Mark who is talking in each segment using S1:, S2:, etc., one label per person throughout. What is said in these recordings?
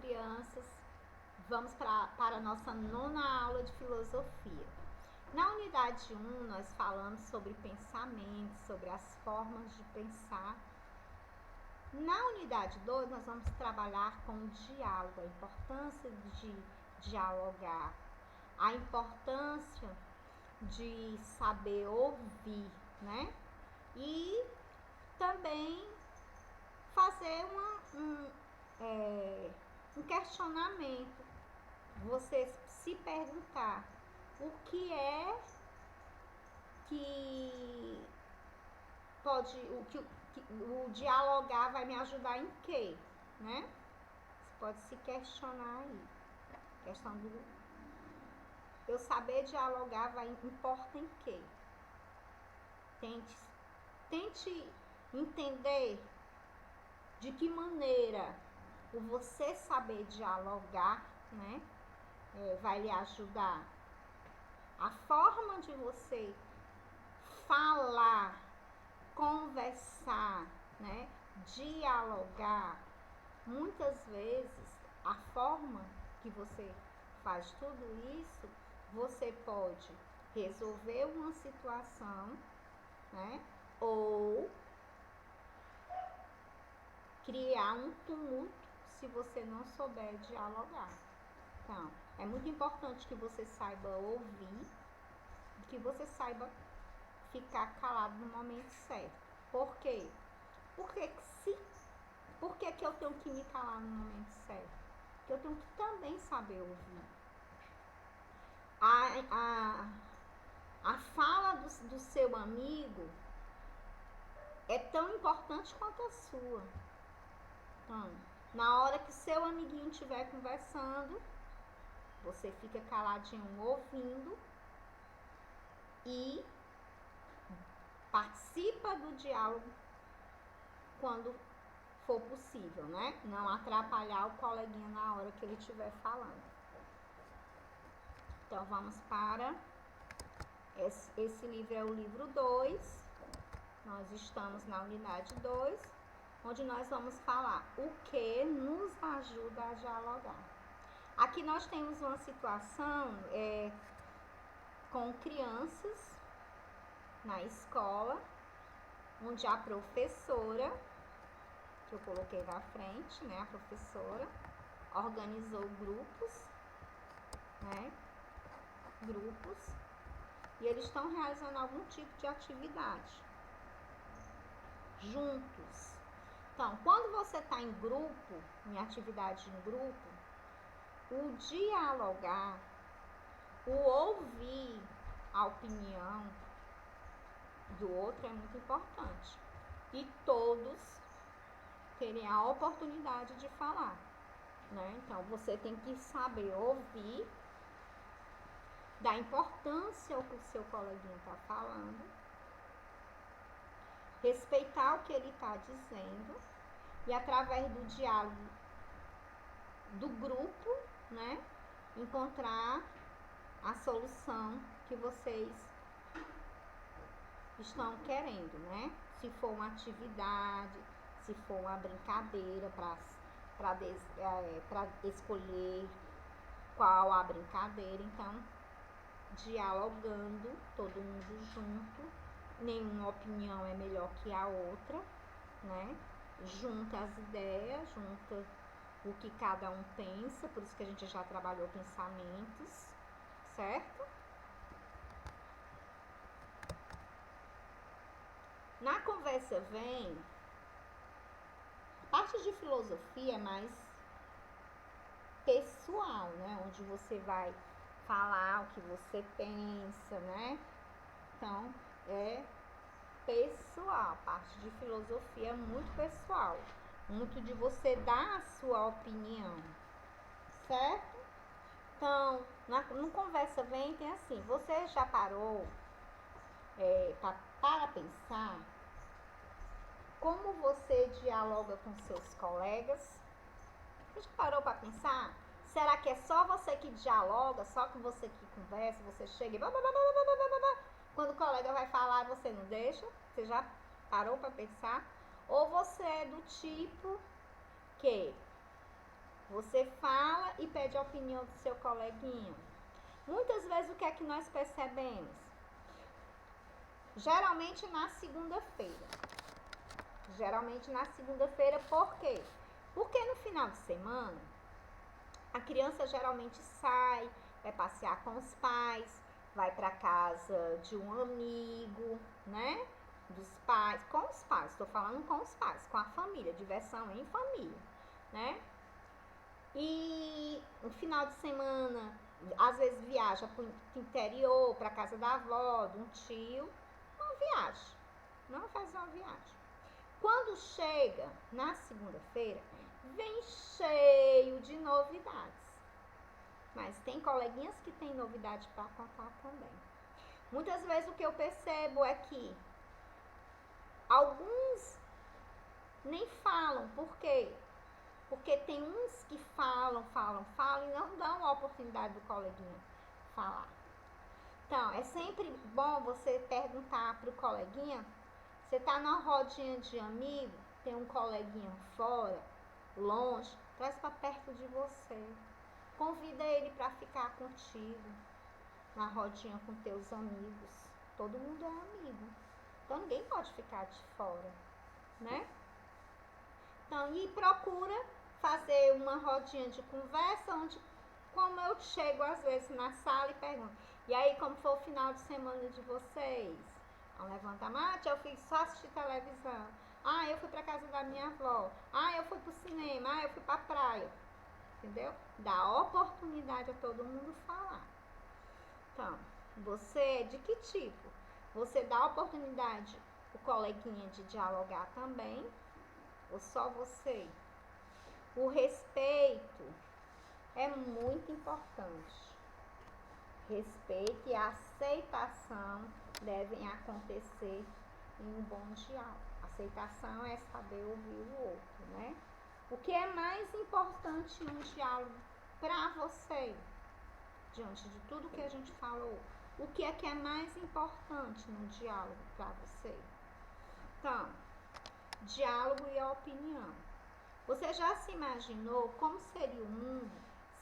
S1: crianças. Vamos para a nossa 9ª aula de filosofia. Na unidade 1, nós falamos sobre pensamento, sobre as formas de pensar. Na unidade 2, nós vamos trabalhar com o diálogo, a importância de dialogar, a importância de saber ouvir, né? E também fazer um questionamento, você se perguntar o que é que pode, o dialogar vai me ajudar em quê, né? Você pode se questionar aí. Questão do eu saber dialogar importa em quê? Tente entender de que maneira o você saber dialogar, né, vai lhe ajudar. A forma de você falar, conversar, né, dialogar, muitas vezes a forma que você faz tudo isso, você pode resolver uma situação, né, ou criar um tumulto se você não souber dialogar. Então, é muito importante que você saiba ouvir e que você saiba ficar calado no momento certo. Por quê? Por que eu tenho que me calar no momento certo? Porque eu tenho que também saber ouvir. A fala do seu amigo é tão importante quanto a sua. Então, na hora que seu amiguinho estiver conversando, você fica caladinho ouvindo e participa do diálogo quando for possível, né? Não atrapalhar o coleguinha na hora que ele estiver falando. Então, vamos para... Esse livro é o livro 2. Nós estamos na unidade 2, onde nós vamos falar o que nos ajuda a dialogar. Aqui nós temos uma situação com crianças na escola, onde a professora, que eu coloquei na frente, né, a professora, organizou grupos, né, e eles estão realizando algum tipo de atividade juntos. Então, quando você está em grupo, em atividade em grupo, o dialogar, o ouvir a opinião do outro é muito importante. E todos terem a oportunidade de falar, né? Então, você tem que saber ouvir, dar importância ao que o seu coleguinha está falando, respeitar o que ele está dizendo e, através do diálogo do grupo, né, encontrar a solução que vocês estão querendo, né? Se for uma atividade, se for uma brincadeira, para escolher qual a brincadeira. Então, dialogando, todo mundo junto, nenhuma opinião é melhor que a outra, né? Junta as ideias, junta o que cada um pensa, por isso que a gente já trabalhou pensamentos, certo? Na conversa vem, a parte de filosofia é mais pessoal, né? Onde você vai falar o que você pensa, né? Então, é pessoal. A parte de filosofia é muito pessoal. Muito de você dar a sua opinião, certo? Então, no Conversa Vem tem assim, você já parou para pensar como você dialoga com seus colegas? Você já parou para pensar? Será que é só você que dialoga, só que você que conversa, você chega e... Quando o colega vai falar, você não deixa? Você já parou para pensar? Ou você é do tipo que Você fala e pede a opinião do seu coleguinha. Muitas vezes o que é que nós percebemos? Geralmente na segunda-feira. Por quê? Porque no final de semana, a criança geralmente sai, vai passear com os pais, vai para casa de um amigo, né? Dos pais, com os pais, estou falando com os pais, com a família, diversão em família, né? E no final de semana, às vezes viaja para o interior, para casa da avó, de um tio, uma viagem, não faz uma viagem. Quando chega na segunda-feira, vem cheio de novidades. Mas tem coleguinhas que tem novidade para contar também. Muitas vezes o que eu percebo é que alguns nem falam. Por quê? Porque tem uns que falam e não dão a oportunidade do coleguinha falar. Então, é sempre bom você perguntar pro coleguinha. Você tá na rodinha de amigo, tem um coleguinha fora, longe, traz para perto de você. Convida ele para ficar contigo na rodinha com teus amigos. Todo mundo é amigo. Então ninguém pode ficar de fora, né? Então, e procura fazer uma rodinha de conversa onde, como eu chego às vezes na sala e pergunto, e aí como foi o final de semana de vocês? Então levanta a mate, eu fui só assistir televisão. Ah, eu fui pra casa da minha avó. Ah, eu fui pro cinema. Ah, eu fui pra praia. Entendeu? Dá oportunidade a todo mundo falar. Então, você é de que tipo? Você dá oportunidade o coleguinha de dialogar também? Ou só você? O respeito é muito importante. Respeito e aceitação devem acontecer em um bom diálogo. Aceitação é saber ouvir o outro, né? O que é mais importante em um diálogo para você, diante de tudo que a gente falou? O que é mais importante num diálogo para você? Então, diálogo e opinião. Você já se imaginou como seria o mundo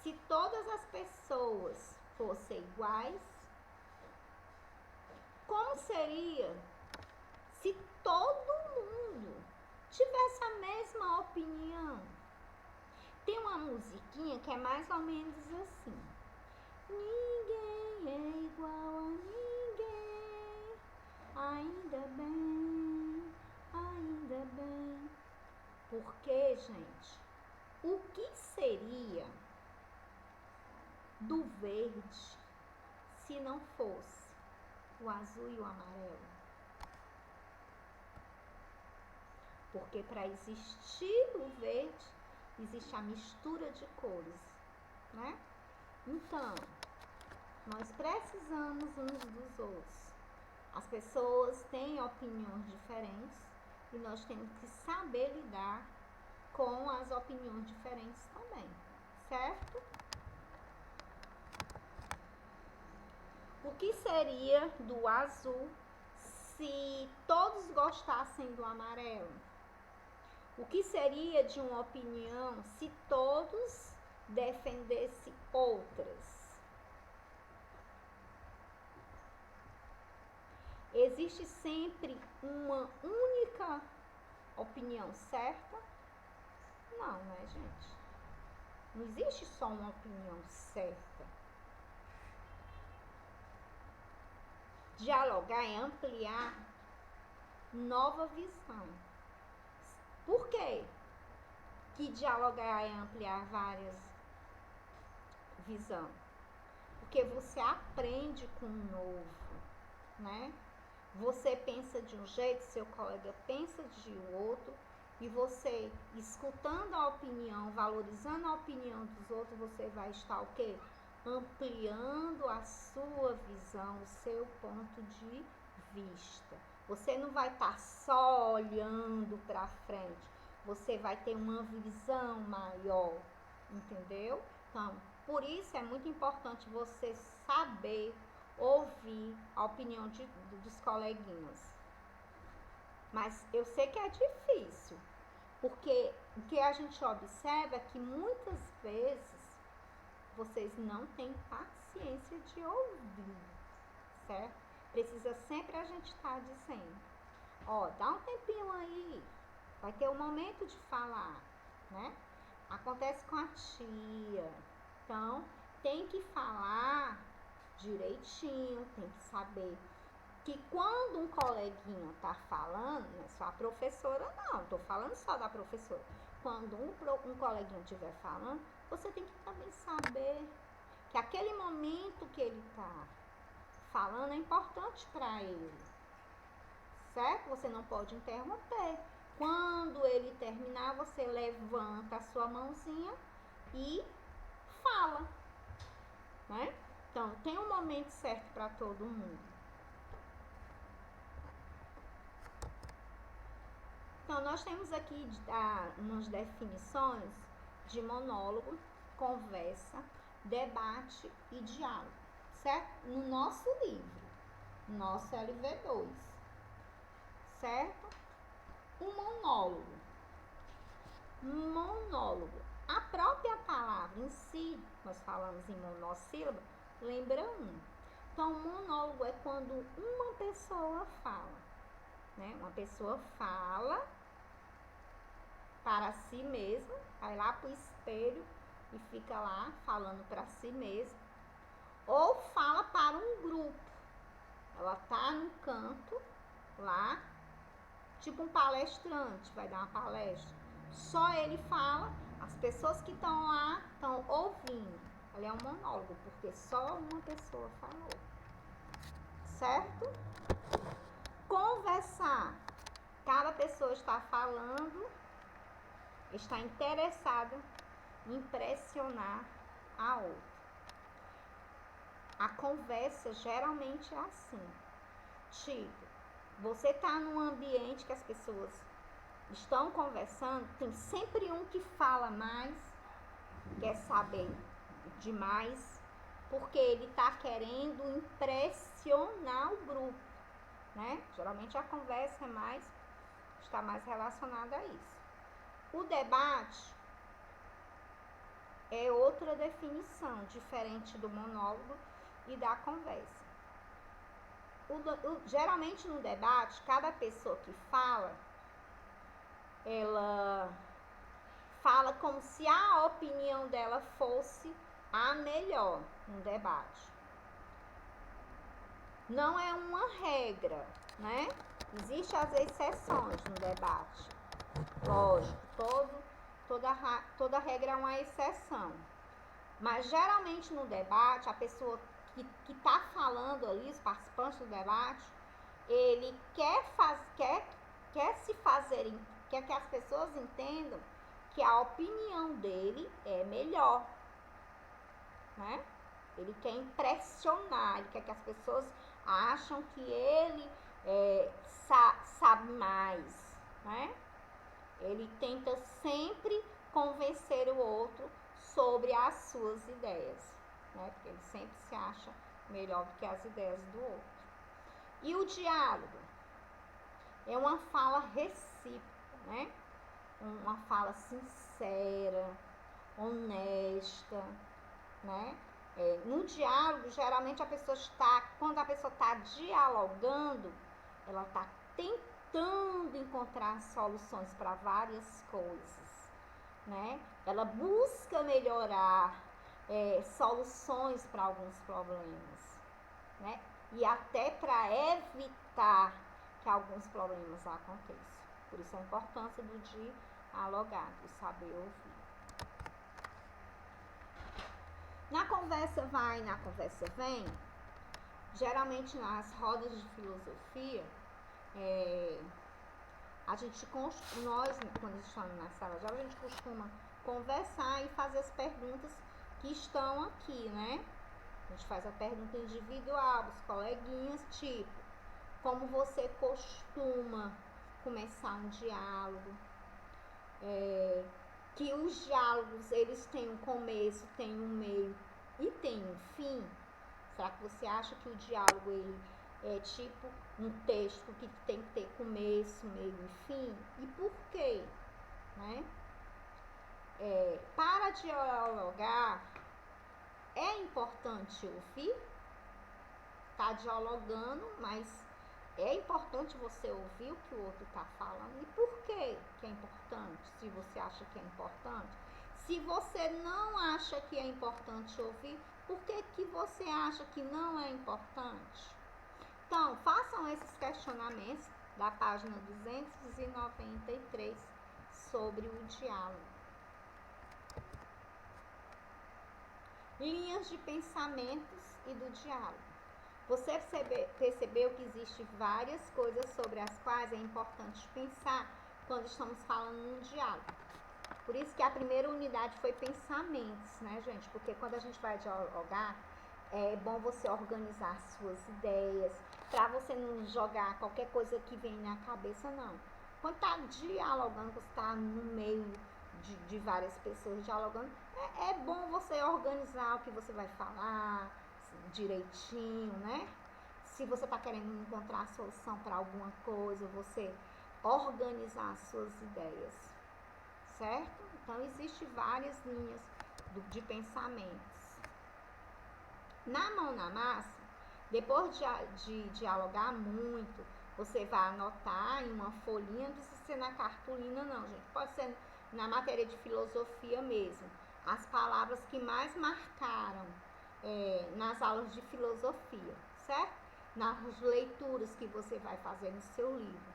S1: se todas as pessoas fossem iguais? Como seria se todo mundo tivesse a mesma opinião? Tem uma musiquinha que é mais ou menos assim: ninguém é igual a ninguém, ainda bem, ainda bem. Porque, gente, o que seria do verde se não fosse o azul e o amarelo? Porque para existir o verde, existe a mistura de cores, né? Então, nós precisamos uns dos outros. As pessoas têm opiniões diferentes e nós temos que saber lidar com as opiniões diferentes também, certo? O que seria do azul se todos gostassem do amarelo? O que seria de uma opinião se todos defendessem outras? Existe sempre uma única opinião certa? Não, né, gente? Não existe só uma opinião certa. Dialogar é ampliar nova visão. Por quê que dialogar é ampliar várias visões? Porque você aprende com o novo, né? Você pensa de um jeito, seu colega pensa de outro, e você, escutando a opinião, valorizando a opinião dos outros, você vai estar o quê? Ampliando a sua visão, o seu ponto de vista. Você não vai estar só olhando para frente, você vai ter uma visão maior, entendeu? Então, por isso é muito importante você saber ouvir a opinião dos coleguinhas. Mas eu sei que é difícil, porque o que que a gente observa é que muitas vezes vocês não têm paciência de ouvir, certo? Precisa sempre a gente estar dizendo, ó, dá um tempinho aí, vai ter um momento de falar, né? Acontece com a tia, então tem que falar direitinho, tem que saber que quando um coleguinha tá falando, não é só a professora não, tô falando só da professora, quando um coleguinha estiver falando, você tem que também saber que aquele momento que ele tá falando é importante para ele, certo? Você não pode interromper. Quando ele terminar, você levanta a sua mãozinha e fala, né? Então, tem um momento certo para todo mundo. Então, nós temos aqui umas definições de monólogo, conversa, debate e diálogo, certo? No nosso livro, nosso LV2, certo? Um monólogo. Monólogo. A própria palavra em si, nós falamos em monossílaba, lembra um. Então, monólogo é quando uma pessoa fala, né? Uma pessoa fala para si mesma, vai lá pro espelho e fica lá falando para si mesma, ou fala para um grupo. Ela tá no canto lá, tipo um palestrante, vai dar uma palestra. Só ele fala, as pessoas que estão lá estão ouvindo. Ali é um monólogo, porque só uma pessoa falou. Certo? Conversar. Cada pessoa está falando, está interessada em impressionar a outra. A conversa geralmente é assim. Tipo, você está num ambiente que as pessoas estão conversando, tem sempre um que fala mais, quer saber demais, porque ele está querendo impressionar o grupo, né? Geralmente a conversa está mais relacionada a isso. O debate é outra definição, diferente do monólogo e da conversa. Geralmente no debate, cada pessoa que fala, ela fala como se a opinião dela fosse a melhor no debate. Não é uma regra, né? Existem as exceções no debate. Lógico, toda regra é uma exceção. Mas geralmente no debate, a pessoa que está falando ali, os participantes do debate, ele quer que as pessoas entendam que a opinião dele é melhor, né? Ele quer impressionar, ele quer que as pessoas acham que ele sabe mais, né? Ele tenta sempre convencer o outro sobre as suas ideias, né? Porque ele sempre se acha melhor do que as ideias do outro. E o diálogo é uma fala recíproca, né? Uma fala sincera, honesta, né? No diálogo, geralmente quando a pessoa está dialogando, ela está tentando encontrar soluções para várias coisas, né? Ela busca melhorar soluções para alguns problemas, né? E até para evitar que alguns problemas aconteçam. Por isso a importância do dialogar, do saber ouvir. Na conversa vai, na conversa vem, geralmente nas rodas de filosofia, nós, quando estamos na sala de aula, a gente costuma conversar e fazer as perguntas que estão aqui, né? A gente faz a pergunta individual, os coleguinhas, tipo, como você costuma começar um diálogo? Que os diálogos, eles têm um começo, têm um meio e tem um fim? Será que você acha que o diálogo, ele é tipo um texto que tem que ter começo, meio e fim? E por quê? Né? dialogar, é importante ouvir. Tá dialogando, mas é importante você ouvir o que o outro tá falando. E por que é importante? Se você acha que é importante. Se você não acha que é importante ouvir, por que você acha que não é importante? Então, façam esses questionamentos da página 293 sobre o diálogo. Linhas de pensamentos e do diálogo. Você percebeu que existem várias coisas sobre as quais é importante pensar quando estamos falando num diálogo. Por isso que a primeira unidade foi pensamentos, né, gente? Porque quando a gente vai dialogar, é bom você organizar suas ideias, para você não jogar qualquer coisa que vem na cabeça, não. Quando tá dialogando, você tá no meio de várias pessoas dialogando, é bom você organizar o que você vai falar direitinho, né? Se você tá querendo encontrar a solução para alguma coisa, você organizar as suas ideias, certo? Então, existem várias linhas de pensamentos. Na mão na massa, depois de dialogar muito, você vai anotar em uma folhinha, não precisa ser na cartolina não, gente. Pode ser na matéria de filosofia mesmo. As palavras que mais marcaram nas aulas de filosofia, certo? Nas leituras que você vai fazer no seu livro.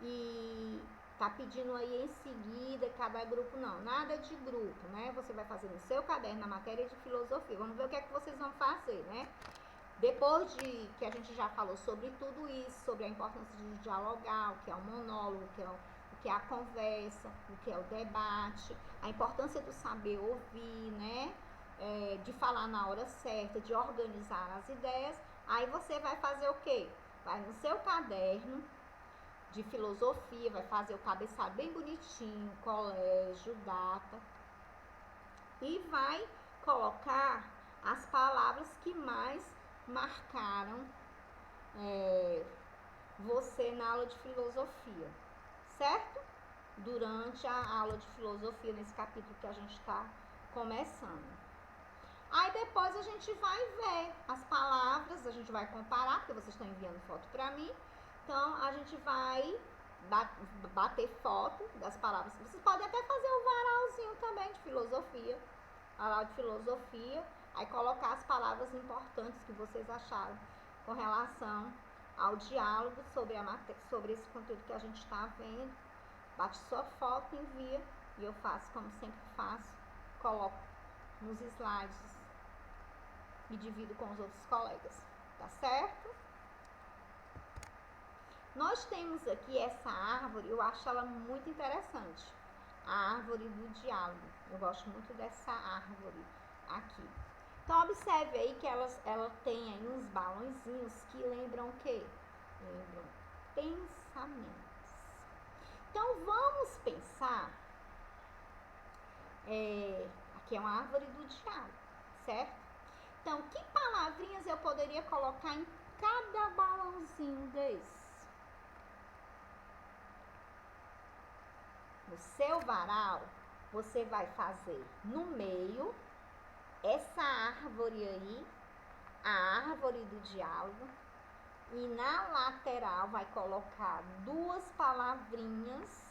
S1: E tá pedindo aí em seguida cada grupo, não, nada de grupo, né? Você vai fazer no seu caderno na matéria de filosofia. Vamos ver o que é que vocês vão fazer, né? Depois de que a gente já falou sobre tudo isso, sobre a importância de dialogar, o que é o monólogo, o que é a conversa, o que é o debate, a importância do saber ouvir, né? De falar na hora certa, de organizar as ideias. Aí você vai fazer o quê? Vai no seu caderno de filosofia, vai fazer o cabeçalho bem bonitinho, colégio, data, e vai colocar as palavras que mais marcaram você na aula de filosofia, certo? Durante a aula de filosofia, nesse capítulo que a gente está começando. Aí depois a gente vai ver as palavras, a gente vai comparar, porque vocês estão enviando foto para mim. Então, a gente vai bater foto das palavras. Vocês podem até fazer o varalzinho também de filosofia, a aula de filosofia, aí colocar as palavras importantes que vocês acharam com relação ao diálogo sobre esse conteúdo que a gente está vendo. Bate sua foto, envia, e eu faço como sempre faço, coloco nos slides e divido com os outros colegas, tá certo? Nós temos aqui essa árvore, eu acho ela muito interessante, a árvore do diálogo. Eu gosto muito dessa árvore aqui. Então, observe aí que ela tem aí uns balãozinhos que lembram o quê? Lembram pensamentos. Então, vamos pensar, aqui é uma árvore do diálogo, certo? Então, que palavrinhas eu poderia colocar em cada balãozinho desse? No seu varal, você vai fazer no meio essa árvore aí, a árvore do diálogo, e na lateral vai colocar duas palavrinhas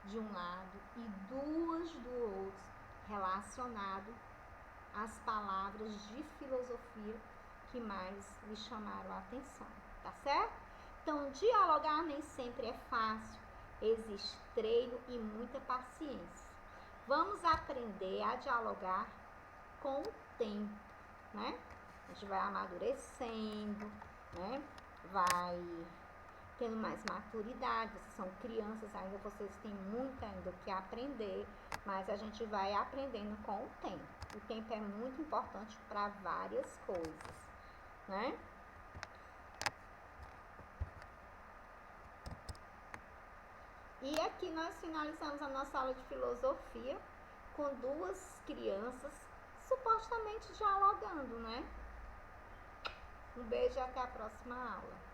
S1: de um lado e duas do outro, relacionado às palavras de filosofia que mais lhe chamaram a atenção, tá certo? Então, dialogar nem sempre é fácil, existe treino e muita paciência. Vamos aprender a dialogar com o tempo, né? A gente vai amadurecendo, né? Vai tendo mais maturidade, vocês são crianças ainda, vocês têm muito ainda o que aprender, mas a gente vai aprendendo com o tempo. O tempo é muito importante para várias coisas, né? E aqui nós finalizamos a nossa aula de filosofia com duas crianças supostamente dialogando, né? Um beijo e até a próxima aula.